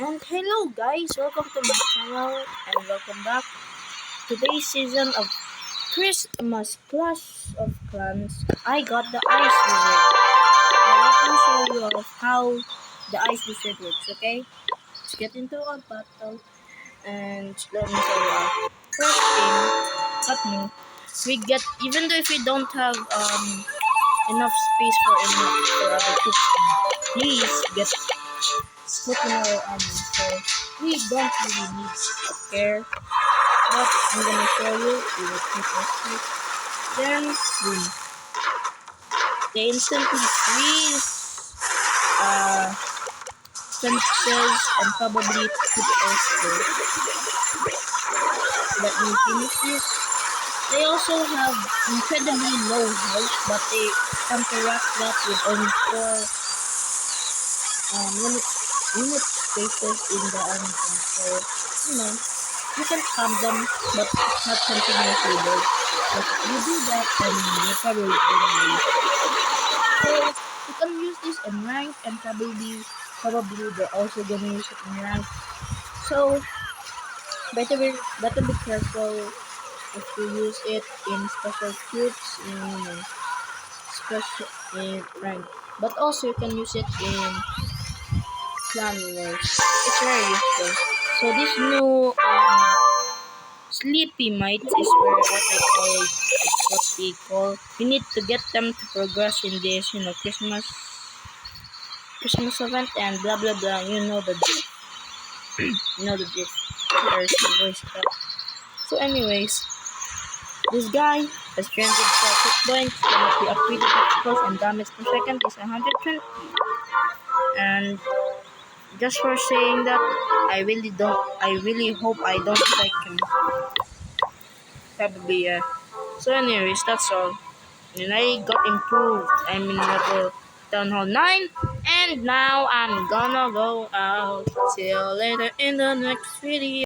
And hello guys, welcome to my channel and welcome back. Today's season of Christmas Clash of Clans, I got the Ice Wizard. Now let me show you of how the Ice Wizard works, okay? Let's get into a battle and let me show you out. First thing, got me. We get, even though if we don't have enough space for other troops, please get put in our army. So we don't really need to care. But I'm gonna show you. We will keep our space. Then boom. They instantly freeze fences and probably put also. Let me finish this. They also have incredibly low health, but they counteract that with only 4 limit spaces in the army. So, you know, you can calm them, but not continuously though. But if you do that, then you're probably gonna lose. So, you can use this in rank, and probably they're also gonna use it in rank. So, better be careful if you use it in special troops, special in rank. But also you can use it in clan wars. It's very useful. So this new sleepy mites is where what they call. You need to get them to progress in this, Christmas event and blah blah blah. You know the gist. You know the gist. There's the voice crack. So anyways, this guy has 300 hit points, cannot be upgraded particles and damage per second is 120. And just for saying that, I really hope I don't like him. Probably, yeah. So anyways, that's all. And I got improved. I'm in level Town Hall 9. And now I'm gonna go out. See you later in the next video.